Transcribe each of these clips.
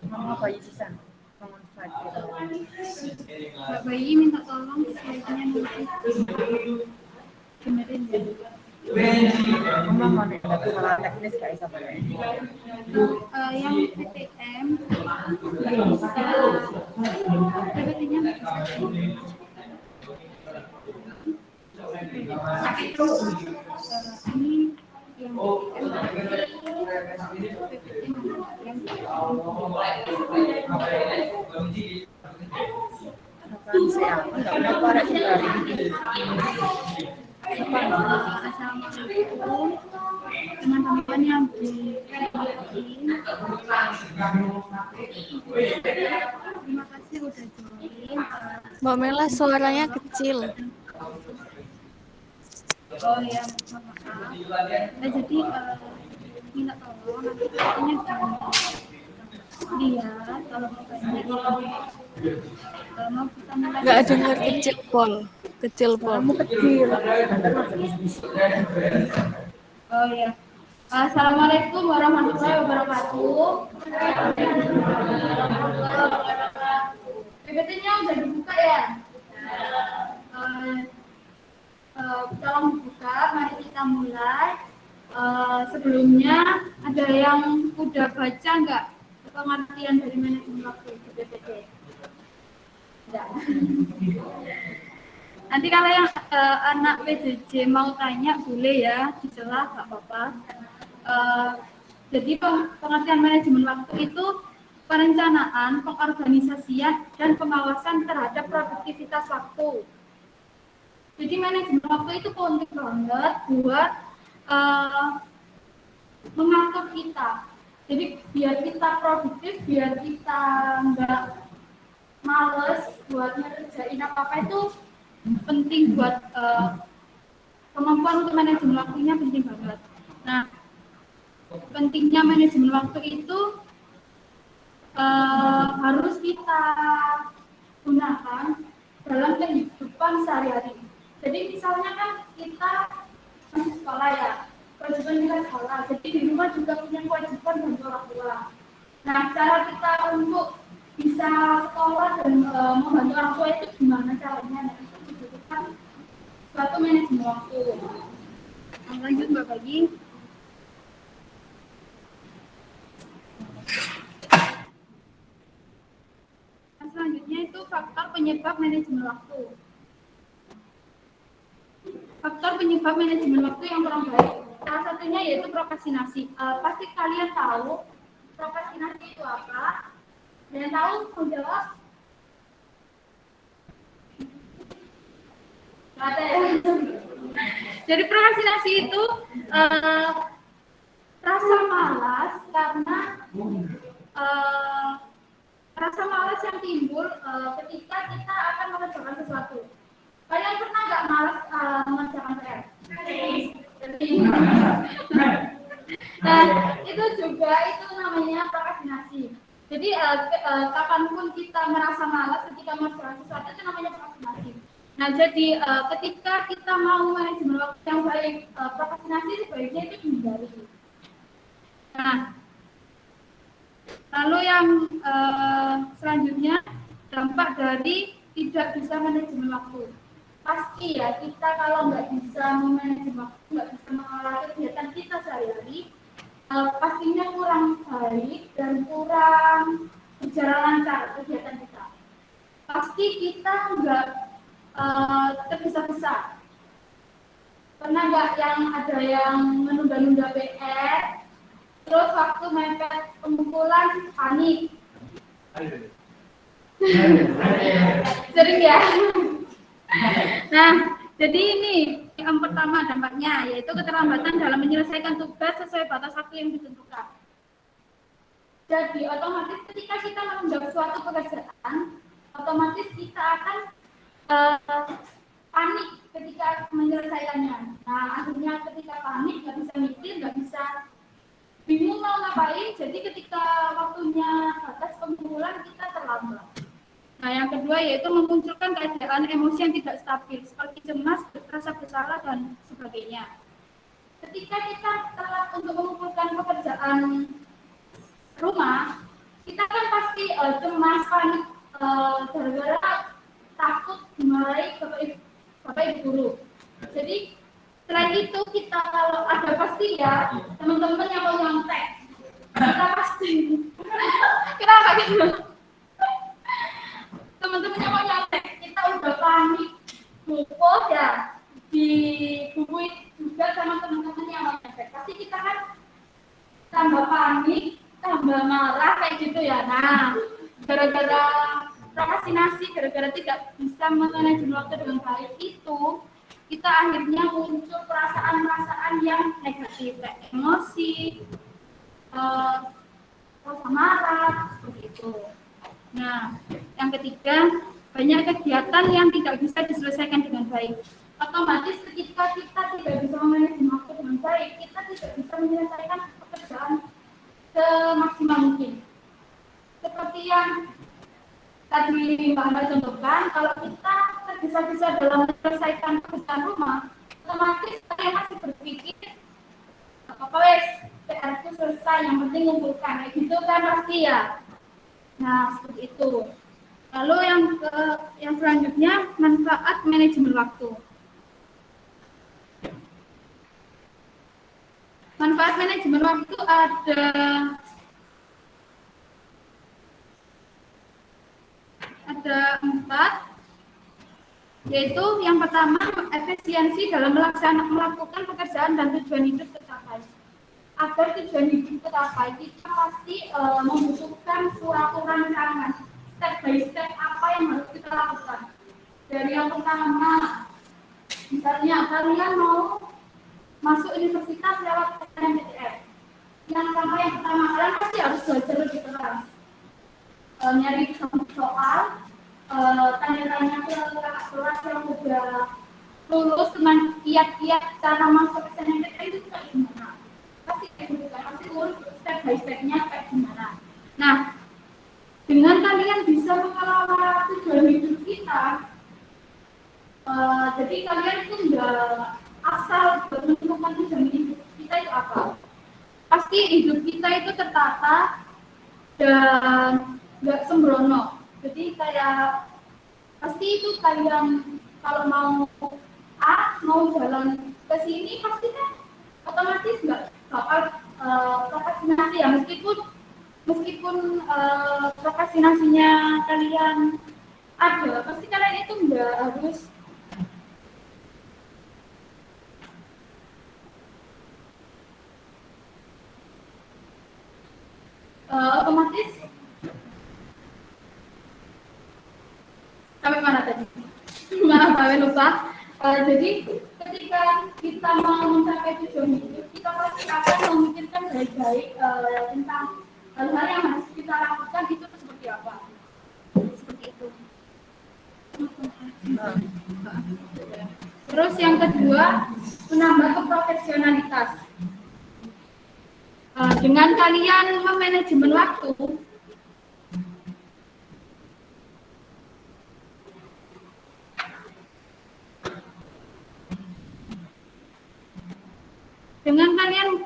Mama bayi Susan. Mbak Bayi minta tolong slide-nya nanti benerin ya. Mama mau ada kesalahan teknis gak bisa pakai. Yang PTM bisa PPT-nya bisa. Ini yang Assalamualaikum teman-teman yang terima kasih udah join. Mbak Mela suaranya kecil. Oh ya, maaf. Nah, jadi minta tolong nanti pastinya lihat kalau mau kita mulai. Nggak dengar kecil Pol. Kecil Pol. Kamu kecil. Oh ya. Assalamualaikum warahmatullahi wabarakatuh. PPT-nya udah dibuka ya? Tolong dibuka, mari kita mulai. Sebelumnya ada yang udah baca nggak pengertian dari manajemen waktu di PPT? Enggak. Nanti kalau yang anak PJJ mau tanya boleh ya, dicela nggak apa-apa. Jadi pengertian manajemen waktu itu perencanaan, pengorganisasian, dan pengawasan terhadap produktivitas waktu. Jadi manajemen waktu itu penting banget buat mengatur kita. Jadi biar kita produktif, biar kita nggak males buat ngerjain apa-apa itu penting buat kemampuan untuk manajemen waktunya penting banget. Nah, pentingnya manajemen waktu itu harus kita gunakan dalam kehidupan sehari-hari. Jadi misalnya kan kita masih sekolah ya, kewajiban kita sekolah. Jadi di rumah juga punya kewajiban bantu orang tua. Nah, cara kita untuk bisa sekolah dan membantu orang tua itu gimana caranya? Nah, itu dibutuhkan suatu manajemen waktu. Lanjut Mbak Bagi. Selanjutnya itu faktor penyebab manajemen waktu. Faktor penyebab manajemen waktu yang kurang baik. Salah satunya yaitu prokrastinasi. Pasti kalian tahu prokrastinasi itu apa? Dan tahu mau jawab? Ada ya. Jadi prokrastinasi itu rasa malas karena rasa malas yang timbul ketika kita akan mengerjakan sesuatu. Kalian pernah nggak malas mengerjakan PR? Nah, itu juga itu namanya prokrastinasi. Jadi kapanpun kita merasa malas ketika mengerjakan sesuatu itu namanya prokrastinasi. Nah, jadi ketika kita mau manajemen waktu yang baik, prokrastinasi sebaiknya itu dihindari. Nah, lalu yang selanjutnya dampak dari tidak bisa manajemen waktu. Pasti ya, kita kalau nggak bisa memanajemen waktu, nggak bisa mengelola kegiatan kita sehari-hari, pastinya kurang baik dan kurang berjalan lancar kegiatan kita. Pasti kita nggak tergesa-gesa. Pernah nggak yang ada yang menunda-nunda PR Terus waktu mepet pengumpulan panik. Sering ya. Nah, jadi ini yang pertama dampaknya yaitu keterlambatan dalam menyelesaikan tugas sesuai batas waktu yang ditentukan. Jadi otomatis ketika kita menunjuk suatu pekerjaan, otomatis kita akan panik ketika menyelesaikannya. Nah, akhirnya ketika panik nggak bisa mikir, nggak bisa bingung mau ngapain. Jadi ketika waktunya batas pengumpulan kita terlambat. Nah, yang kedua yaitu memunculkan keadaan emosi yang tidak stabil seperti cemas, rasa bersalah dan sebagainya. Ketika kita telat untuk mengumpulkan pekerjaan rumah, kita kan pasti cemas, panik, gara-gara takut dimarahi bapak ibu guru. Jadi selain itu kita kalau ada pasti ya teman-teman yang mau nyontek, kita pasti kenapa gitu? Teman-teman yang mau nyontek, kita udah panik, ngumpul ya dibubuin juga sama teman-teman yang mau nyontek. Pasti kita kan tambah panik, tambah marah kayak gitu ya. Nah, gara-gara prokrastinasi, gara-gara tidak bisa manajemen waktu dengan baik itu, kita akhirnya muncul perasaan-perasaan yang negatif, kayak emosi, rasa marah, seperti itu. Nah, yang ketiga, banyak kegiatan yang tidak bisa diselesaikan dengan baik. Otomatis ketika kita tidak bisa manajemen waktu dengan baik, kita tidak bisa menyelesaikan pekerjaan semaksimal mungkin. Seperti yang tadi Mbak Anda contohkan, kalau kita tergesa-gesa dalam menyelesaikan pekerjaan rumah, otomatis saya masih berpikir apa wes PR itu selesai, yang penting ngumpulkan, kayak gitu kan pasti ya. Nah, seperti itu. Lalu yang selanjutnya manfaat manajemen waktu. Manfaat manajemen waktu ada 4, yaitu yang pertama efisiensi dalam melakukan pekerjaan dan tujuan hidup tercapai. Agar tujuan hidup tercapai, kita pasti membutuhkan suatu rancangan step by step apa yang harus kita lakukan. Dari yang pertama, misalnya kalian mau masuk universitas lewat SNMPTN. Yang pertama kalian pasti harus belajar lebih keras. Nyari soal, tanya-tanya ke kakak kelas yang udah lulus dengan kiat-kiat cara masuk SNMPTN itu kayak gimana? Pasti kayak gitu kan, pasti urut step by step-nya kayak gimana. Nah, dengan kalian bisa mengelola tujuan hidup kita, jadi kalian itu nggak asal menentukan tujuan hidup kita itu apa. Pasti hidup kita itu tertata dan nggak sembrono. Jadi kayak pasti itu kalian kalau mau mau jalan ke sini pasti kan otomatis nggak bakal prokrastinasi ya, meskipun prokrastinasinya kalian ada, pasti kalian itu nggak harus otomatis sampai mana tadi? Maaf, saya lupa. Jadi ketika kita mau mencapai tujuan hidup, kita pasti akan memikirkan baik-baik tentang hal-hal yang harus kita lakukan itu seperti apa. Seperti itu. Terus yang kedua, menambah profesionalitas. Dengan kalian memanajemen waktu,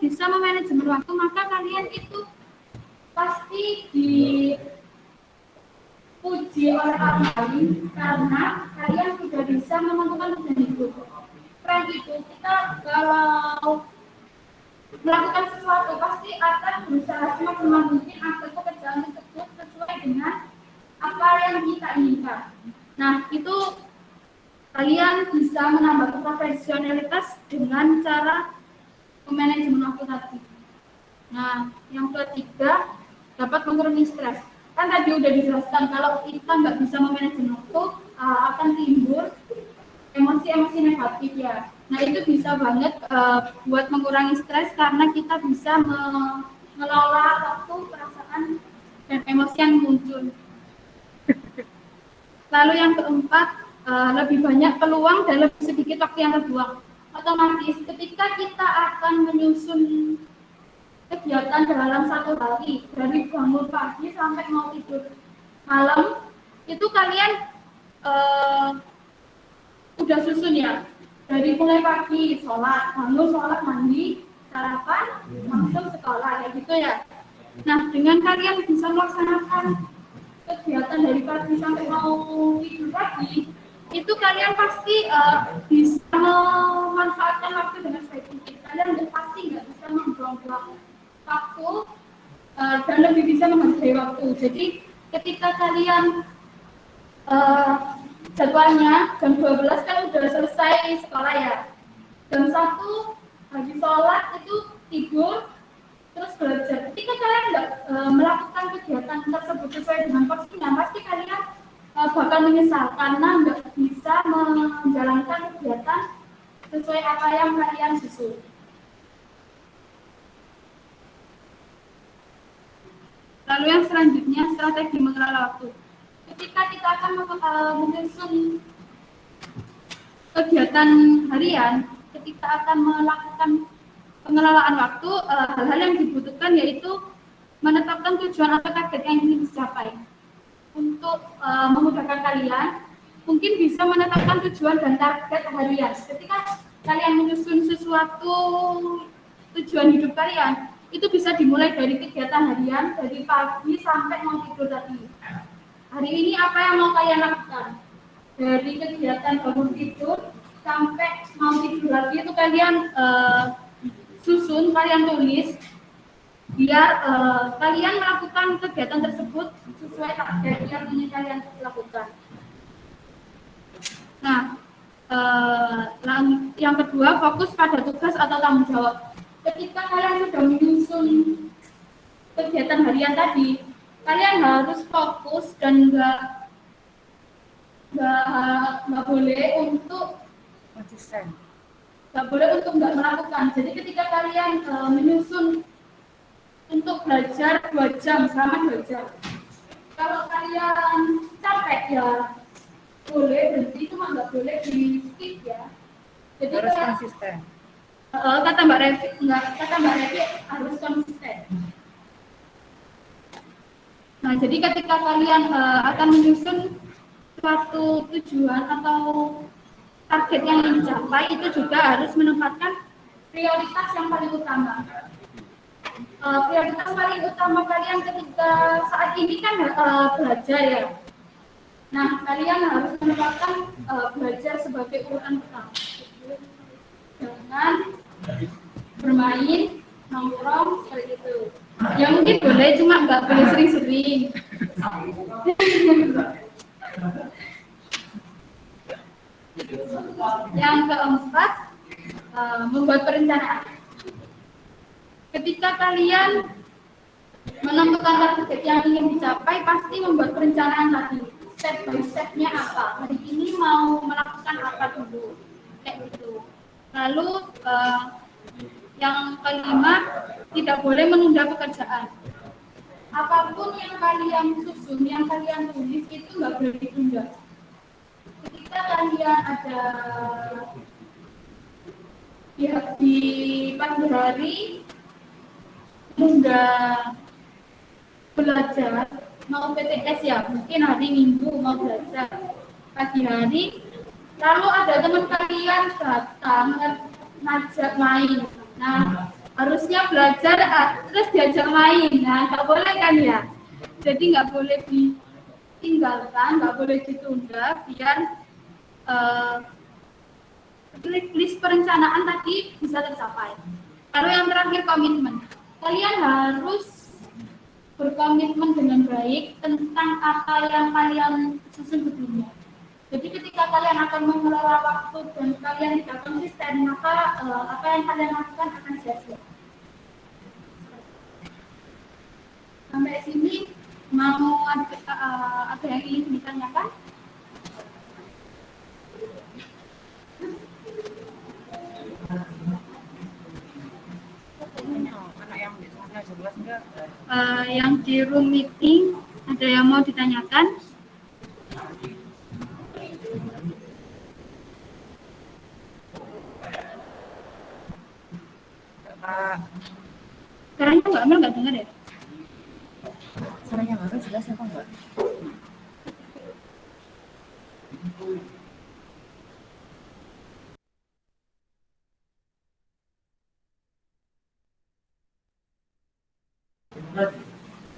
bisa memanajemen waktu, maka kalian itu pasti dipuji oleh orang lain karena kalian sudah bisa menentukan tujuan hidup. Selain itu, kita kalau melakukan sesuatu pasti akan berusaha semaksimal mungkin agar pekerjaan tersebut sesuai dengan apa yang kita inginkan. Nah, itu kalian bisa menambah profesionalitas dengan cara manajemen waktu tadi. Nah, yang ketiga, dapat mengurangi stres. Kan tadi udah dijelaskan kalau kita nggak bisa memanajemen waktu, akan timbul emosi-emosi negatif ya. Nah, itu bisa banget buat mengurangi stres karena kita bisa mengelola waktu, perasaan, dan emosi yang muncul. Lalu yang keempat, lebih banyak peluang dan lebih sedikit waktu yang terbuang. Otomatis ketika kita akan menyusun kegiatan dalam satu hari, dari bangun pagi sampai mau tidur malam, itu kalian udah susun ya. Dari mulai pagi sholat, bangun sholat, mandi, sarapan, langsung sekolah, ya gitu ya. Nah, dengan kalian bisa melaksanakan kegiatan dari pagi sampai mau tidur pagi, itu kalian pasti bisa memanfaatkan waktu dengan sebaik mungkin. Kalian pasti nggak bisa membuang-buang waktu dan lebih bisa menghargai waktu. Jadi ketika kalian jadwalnya jam 12 kan udah selesai sekolah ya. Jam 1 habis sholat itu tidur, terus belajar. Ketika kalian nggak melakukan kegiatan tersebut sesuai dengan porsinya, pasti kalian bakal menyesal karena nggak bisa menjalankan kegiatan sesuai apa yang kalian susun. Lalu yang selanjutnya, strategi mengelola waktu. Ketika kita akan menyusun kegiatan harian, ketika akan melakukan pengelolaan waktu, hal-hal yang dibutuhkan yaitu menetapkan tujuan atau target yang ingin dicapai. Untuk memudahkan kalian, mungkin bisa menetapkan tujuan dan target harian. Ketika kalian menyusun sesuatu tujuan hidup kalian, itu bisa dimulai dari kegiatan harian, dari pagi sampai mau tidur tadi. Hari ini apa yang mau kalian lakukan? Dari kegiatan bangun tidur sampai mau tidur lagi itu kalian susun, kalian tulis, biar kalian melakukan kegiatan tersebut sesuai target yang ingin kalian lakukan. Nah, yang kedua, fokus pada tugas atau tanggung jawab. Ketika kalian sudah menyusun kegiatan harian tadi, kalian harus fokus dan nggak boleh untuk konsisten. Nggak boleh untuk nggak melakukan. Jadi ketika kalian menyusun untuk belajar 2 jam selama 2 jam, kalau kalian capek ya boleh berhenti, cuma nggak boleh di skip ya. Jadi Harus konsisten. Kata Mbak Revi harus konsisten. Nah, jadi ketika kalian akan menyusun suatu tujuan atau target yang ingin dicapai, itu juga harus menempatkan prioritas yang paling utama. Prioritas paling utama kalian ketika saat ini kan belajar ya. Nah, kalian harus menempatkan belajar sebagai urutan pertama. Jangan bermain, nongkrong seperti itu. Ya mungkin boleh, cuma nggak boleh sering-sering. Yang keempat, membuat perencanaan. Ketika kalian menentukan target yang ingin dicapai, pasti membuat perencanaan tadi. Step by step-nya apa? Hari ini mau melakukan apa dulu? Kayak gitu. Lalu yang kelima, tidak boleh menunda pekerjaan. Apapun yang kalian susun, yang kalian tulis itu nggak boleh ditunda. Ketika kalian ada di pagi hari nunda belajar, mau PTS ya, mungkin hari Minggu mau belajar pagi hari, lalu ada teman kalian datang ngajak main. Nah, harusnya belajar terus diajak main. Nah, nggak boleh kan ya? Jadi nggak boleh ditinggalkan, nggak boleh ditunda, biar list perencanaan tadi bisa tercapai. Lalu yang terakhir, komitmen. Kalian harus berkomitmen dengan baik tentang apa yang kalian susun sebelumnya. Jadi ketika kalian akan mengelola waktu dan kalian tidak konsisten, maka apa yang kalian lakukan akan sia-sia. Sampai sini mau ada yang ingin ditanyakan? Anak yang di sana jelas enggak? Yang di room meeting ada yang mau ditanyakan? Suaranya Mbak Amel nggak dengar ya? Suaranya Mbak jelas apa enggak?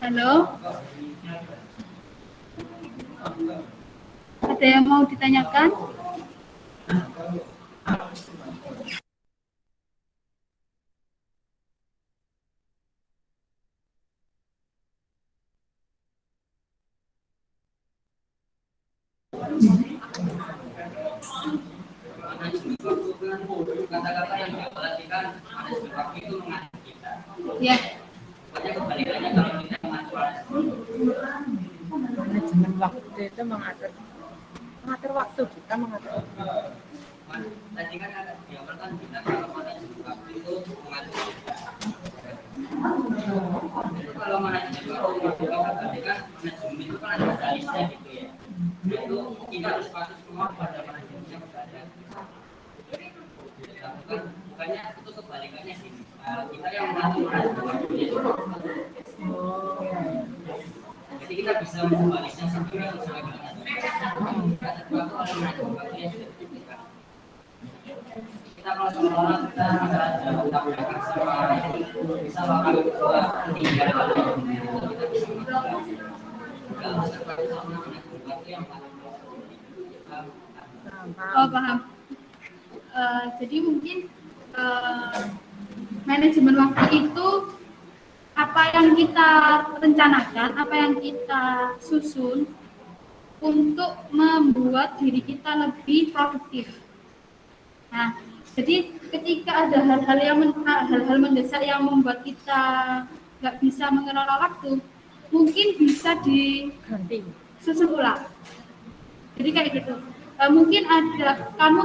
Halo? Ada yang mau ditanyakan? Kata-kata yang diperhatikan pada waktu itu mengatur kita. Ya. Banyak kebalikannya kalau kita mengatur Manajemen waktu itu mengatur waktu, kita mengatur waktu. tadi kan ada diamalkan kita kalau manajemen waktu itu mengatur kita. Kalau manajemen waktu kita perhatikan manajemen itu kan ada garisnya gitu ya. Itu kita harus patuh semua pada manajemennya kepada bukannya itu kebalikannya sih. Kita yang mengatur waktunya. Jadi kita bisa membalasnya sendiri sesuai dengan kata waktu oleh manajemen waktunya sudah ditentukan. Kita kalau sekolah kita masalah kita sama bisa makan dua tiga kita bisa makan. Kalau seperti sama manajemen waktu yang Oh, paham. Jadi mungkin manajemen waktu itu apa yang kita rencanakan, apa yang kita susun untuk membuat diri kita lebih produktif. Nah, jadi ketika ada hal-hal mendesak yang membuat kita nggak bisa mengelola waktu, mungkin bisa Ganti. disusun ulang. Jadi kayak gitu. Mungkin ada kamu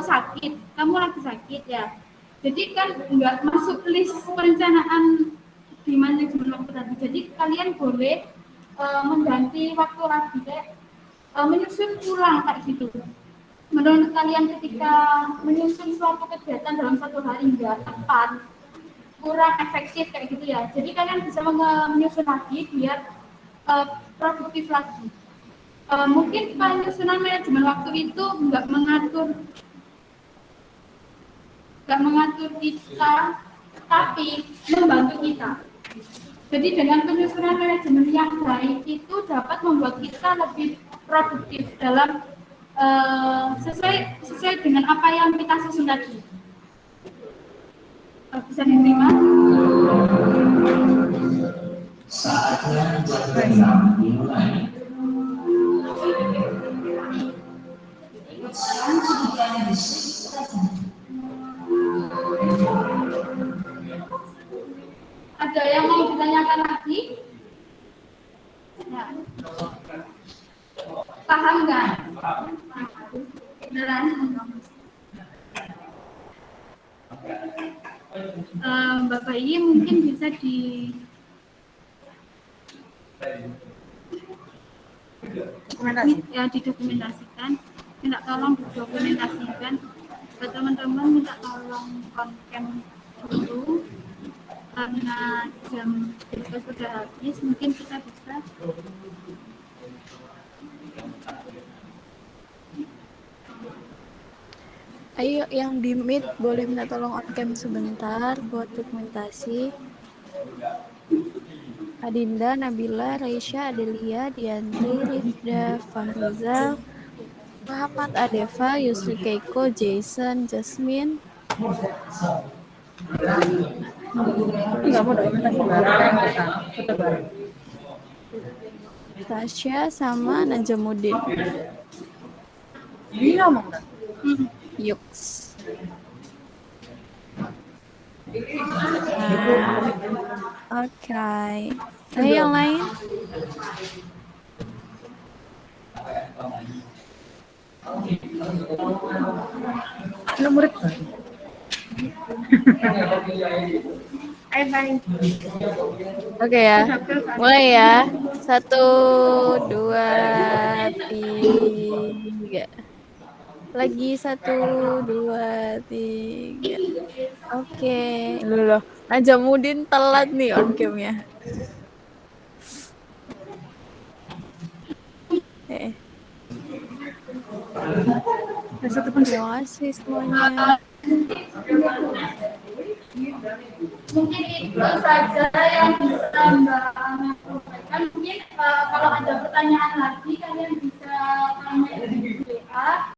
lagi sakit ya. Jadi kan nggak masuk list perencanaan di manajemen waktu tadi. Jadi kalian boleh mengganti waktu lagi kayak menyusun ulang kayak gitu. Menurut kalian ketika menyusun suatu kegiatan dalam satu hari nggak tepat, kurang efektif kayak gitu ya. Jadi kalian bisa menyusun lagi biar produktif lagi. Mungkin penyusunan manajemen waktu itu nggak mengatur kita, tapi membantu kita. Jadi dengan penyusunan manajemen yang baik itu dapat membuat kita lebih produktif dalam sesuai dengan apa yang kita susun tadi. Bisa diterima? Saatnya bergerak dimulai. Ada yang mau ditanyakan lagi? Ya. Paham nggak? Beneran? Bapak Iyi mungkin bisa didokumentasikan, minta tolong didokumentasikan. Teman-teman minta tolong on-cam dulu karena jam kita sudah habis, mungkin kita bisa. Ayo yang di meet boleh minta tolong on cam sebentar buat dokumentasi. Adinda, Nabila, Raisya, Adelia, Diandri, Rifda, Fahrizal, Muhammad Adeva, Yusri Keiko, Jason, Jasmine. Enggak mau dokumentasi bareng kita. Foto bareng. Tasya sama Najamuddin. Ini ngomong kan? Yuks. Oke. Ayo yang lain. Ada murid baru. Ayo, hai. Oke ya. Mulai ya. 1, 2, 3. Lagi 1, 2, 3. Oke. Loh. Najamuddin telat nih on cam-nya. Terima kasih semuanya. Mungkin itu saja yang bisa Mbak sampaikan. Mungkin kalau ada pertanyaan lagi